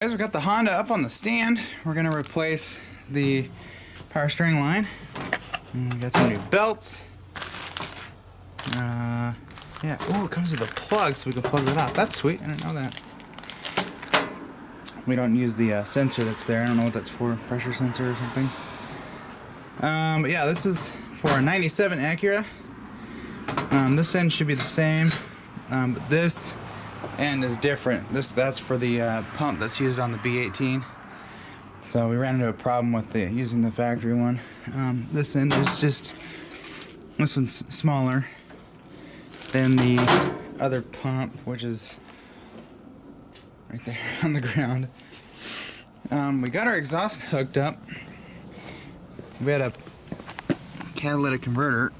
Guys, we got the Honda up on the stand. We're gonna replace the power steering line. And we got some new belts. Yeah. Oh, it comes with a plug, so we can plug it up. That's sweet. I didn't know that. We don't use the sensor that's there. I don't know what that's for. Pressure sensor or something. But yeah, this is for a '97 Acura. This end should be the same, but this end is different. That's for the pump that's used on the B18. So we ran into a problem with using the factory one. This end is just, this one's smaller than the other pump, which is right there on the ground. We got our exhaust hooked up. We had a catalytic converter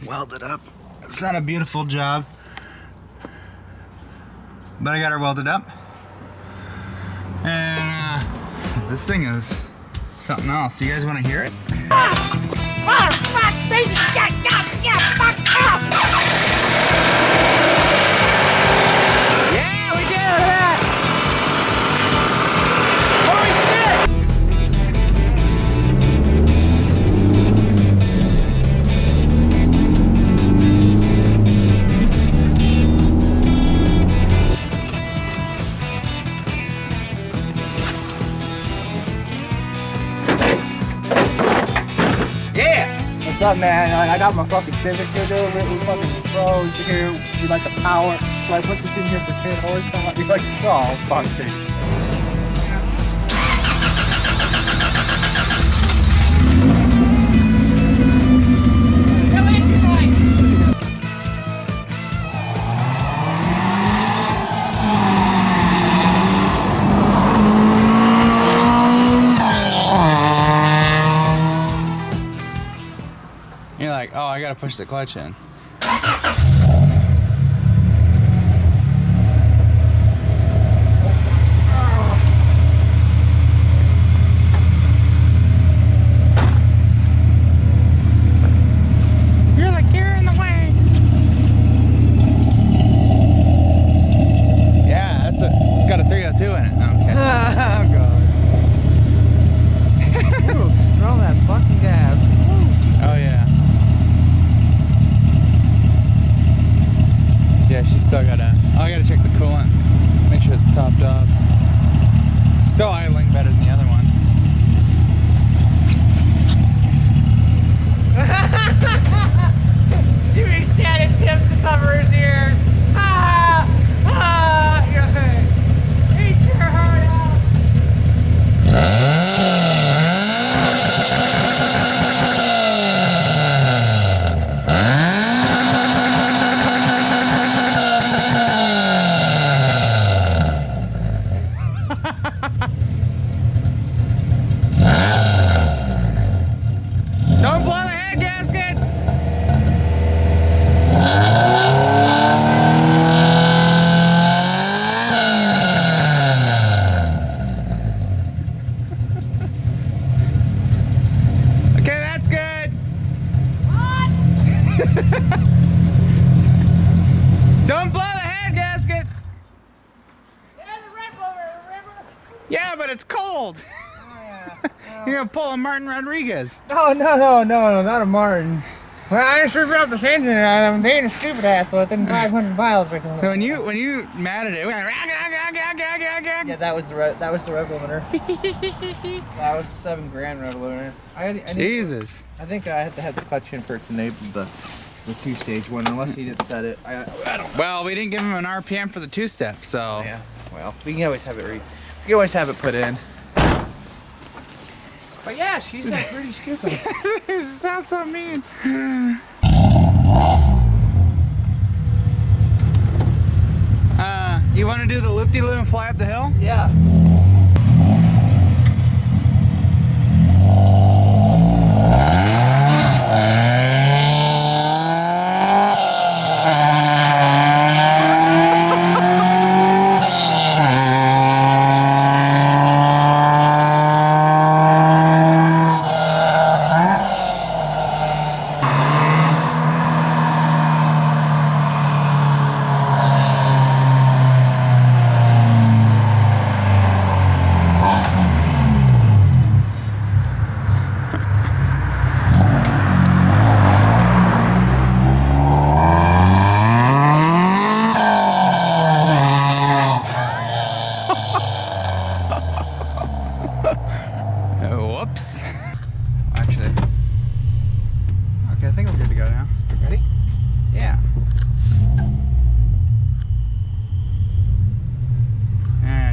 welded up. It's not a beautiful job, but I got her welded up. And this thing is something else. Do you guys want to hear it? Fuck, baby, fuck off! Yeah, we did that! Holy shit! What's up, man? I got my fucking Civic here, dude. We're fucking pros here. We like the power. So I put this in here for 10 horsepower. You're like, oh, fuck this. You're like, oh, I gotta push the clutch in. You're like, you're in the way. Yeah, it's got a 302 in it. No, I'm kidding. Oh, God. Ooh, smell that fucking gas. Oh, yeah. Yeah, she's still gotta. Oh, I gotta check the coolant. Make sure it's topped off. Still idling better than the other one. Jimmy said it's him to cover his ears. You're right. Eat your heart out. Don't blow the head gasket! Okay, that's good. Don't blow the head gasket! There's a red over, remember? Yeah, but it's cold. You're gonna pull a Martin Rodriguez. Oh, no, not a Martin. Well, I just ripped out this engine and I'm being a stupid ass within 500 miles. Right now. So when you matted it, went Yeah, that was the rev limiter. That was the $7 grand rev limiter. Jesus. I think I had to have the clutch in for it to enable the two-stage one, unless he didn't set it. I don't know. Well, we didn't give him an RPM for the two-step, so. Yeah. Well, we can always have it we can always have it put in. But yeah, she's like pretty stupid. This sounds so mean. You want to do the loop-de-loop and fly up the hill? Yeah.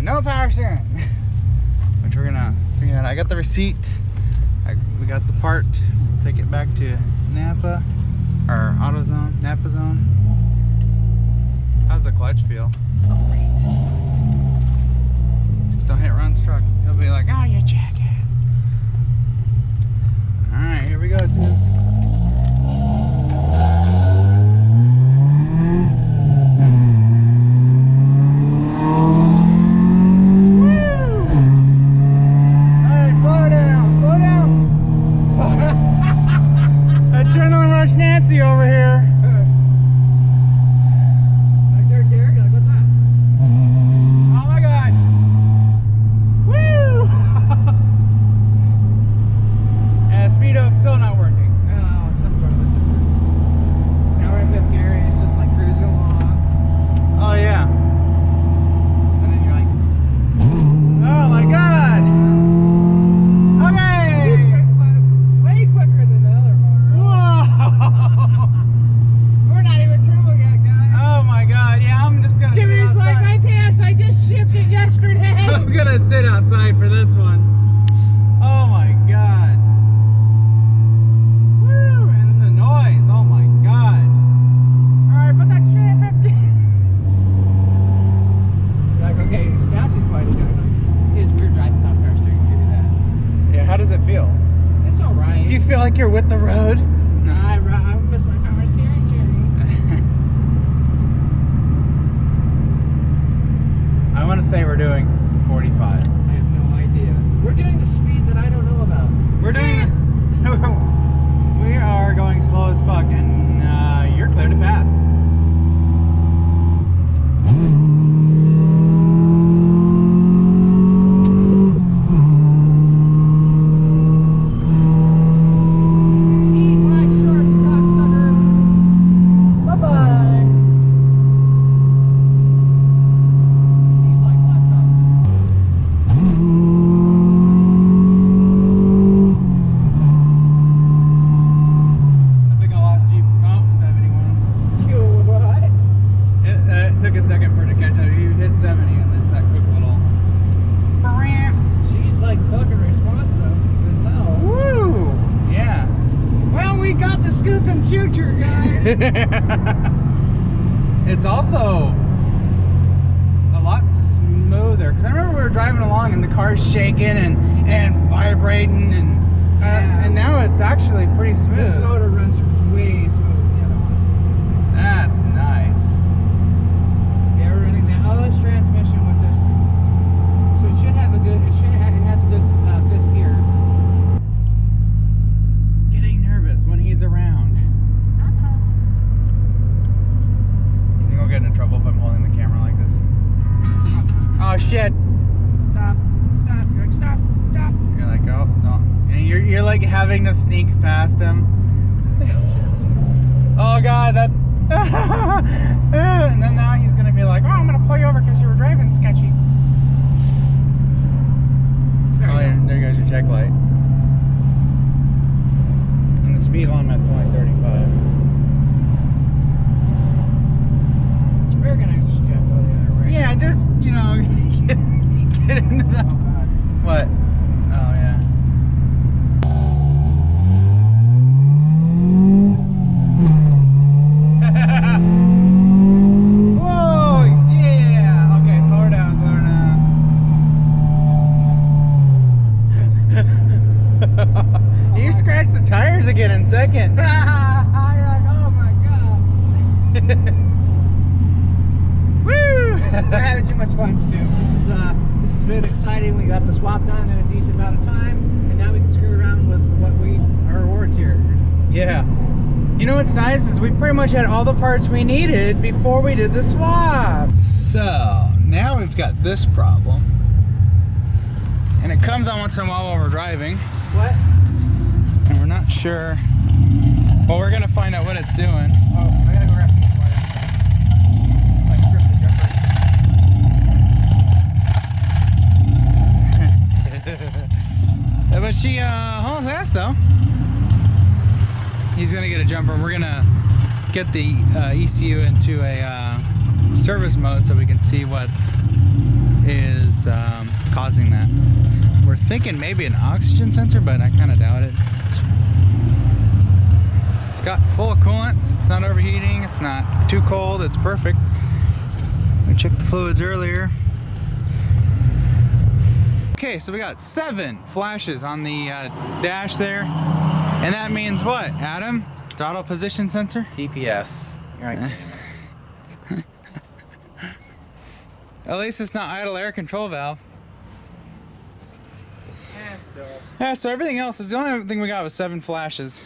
No power steering. Which we're gonna figure out. I got the receipt. We got the part. We'll take it back to Napa or AutoZone, Napa Zone. How's the clutch feel? Great. Just don't hit Ron's truck. He'll be like, "Oh, you jackass." All right, here we go, dudes. Over here. Like there, Derek, like, what's that? Oh my god. Woo! And Speedo's still not working. Oh, something's wrong with the sensor. Now we're in fifth gear and it's just like cruising along. Oh yeah. And then you're like, Oh my god. Okay. she's quick, way quicker than the other motor. Whoa. We're not even triple yet, guys. Oh my god. Yeah, I'm just gonna sit Jimmy's like, outside. my pants, I just shipped it yesterday. I'm gonna sit outside for this one. Oh my god. Woo! And the noise. Oh my god. Alright, put that shit in 50. You're like, okay, now she's quite a doing. It is weird driving top power steering, I'll give you that. Yeah, how does it feel? It's alright. Do you feel like you're with the road? I miss my power steering, Jerry. I want to say we're doing 45. I have no idea. We're doing the speed that I don't know about. We're doing we are going slow as fuck, and you're clear to pass. Eat my shorts, cocksucker. Bye-bye. He's like, what the? I think I lost Jeep. Oh, 71. You what? It took a second for it to catch up. You hit 70 and this that quick little. She's like fucking responsive as hell. Woo! Yeah. Well, we got the scoop and choo-choo, guys. It's also a lot smoother because I remember we were driving along and the car's shaking and vibrating and now it's actually pretty smooth. This motor runs way smooth than the other one. That's nice. Yeah, we're running the LS transmission with this. So it should have a good, it has a good fifth gear. Getting nervous when he's around. You think I'll get into trouble if I'm holding the camera like this? Oh shit! Stop, stop, you're like, stop, stop. You're like, oh no, and you're like having to sneak past him. Oh god, that. And then now he's gonna be like, oh, I'm gonna pull you over because you were driving sketchy. There goes your check light. And the speed limit's only 35. We're gonna just go the other way. Yeah, just, you know, get into the. Oh god. What? Oh, yeah. Whoa, yeah. Okay, slow her down, slow her down. You scratched the tires again in second. You're like, oh my god. Woo! We're having too much fun, Stu. This has been exciting. We got the swap done in a decent amount of time, and now we can screw around with what our rewards here. Yeah. You know what's nice is we pretty much had all the parts we needed before we did the swap. So now we've got this problem, and it comes on once in a while we're driving, What? and we're not sure. Well, we're gonna find out what it's doing. Oh, I gotta go grab some water. Like script the But she hauls ass though. He's gonna get a jumper. We're gonna get the ECU into a service mode so we can see what is causing that. We're thinking maybe an oxygen sensor, but I kind of doubt it. It's got full of coolant. It's not overheating. It's not too cold. It's perfect. We checked the fluids earlier. Okay, so we got 7 flashes on the dash there. And that means what, Adam? Throttle position sensor? TPS. You're right. At least it's not idle air control valve. Yeah, still. Yeah, so everything else is the only thing we got was 7 flashes.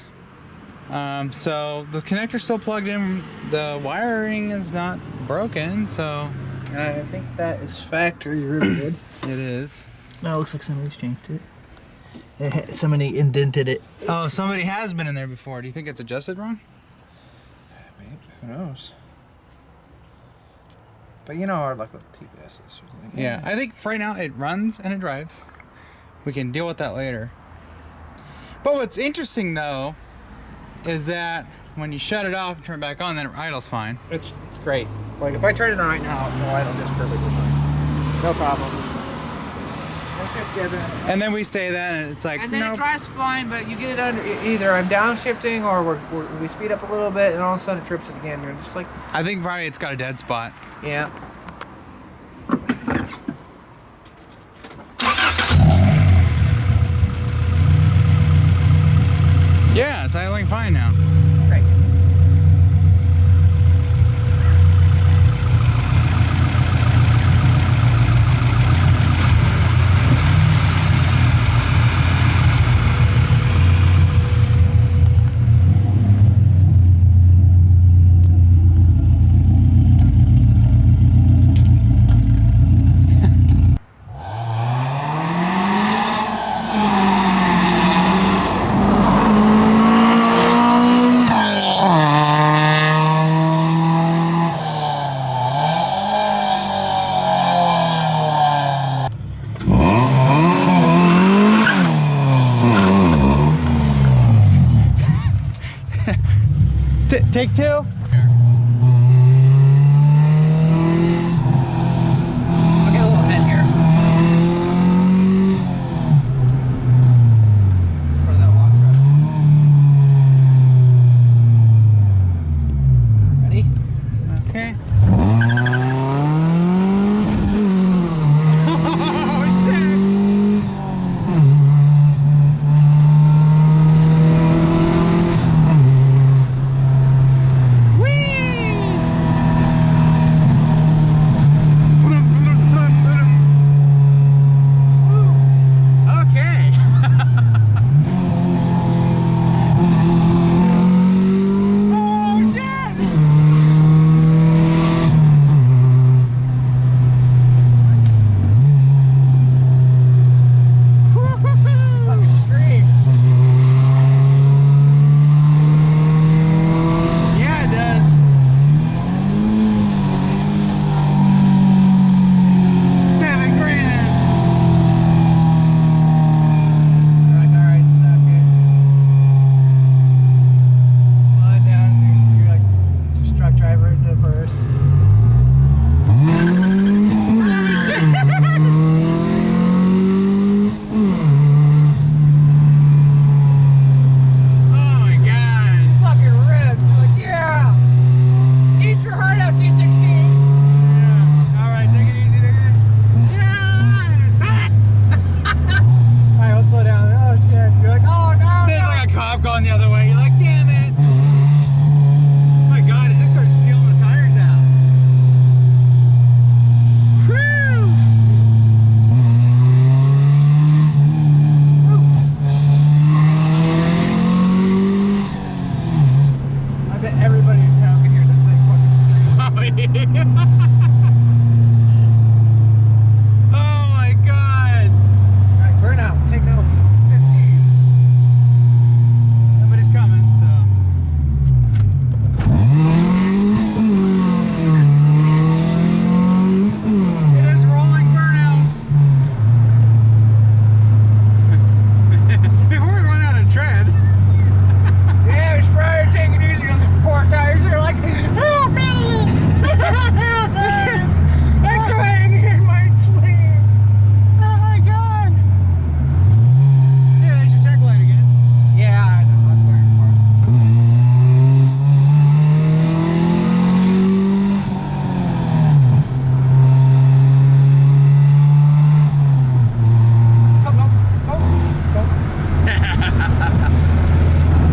So the connector's still plugged in. The wiring is not broken, so I think that is factory really good. it is. No, it looks like somebody's changed it. Somebody indented it. Oh, somebody has been in there before. Do you think it's adjusted wrong? Maybe. Who knows? But you know our luck with TPS is. Yeah, I think for right now it runs and it drives. We can deal with that later. But what's interesting though is that when you shut it off and turn it back on, then it idles fine. It's great. Like if I turn it on right now, it'll idle just perfectly fine. No problem. No shift given. And then we say that and it's like, And then nope. it drives fine, but you get it under, either I'm downshifting or we speed up a little bit and all of a sudden it trips it again. You're just like, I think probably it's got a dead spot. yeah. Yeah, it's idling fine now. Great. Take 2.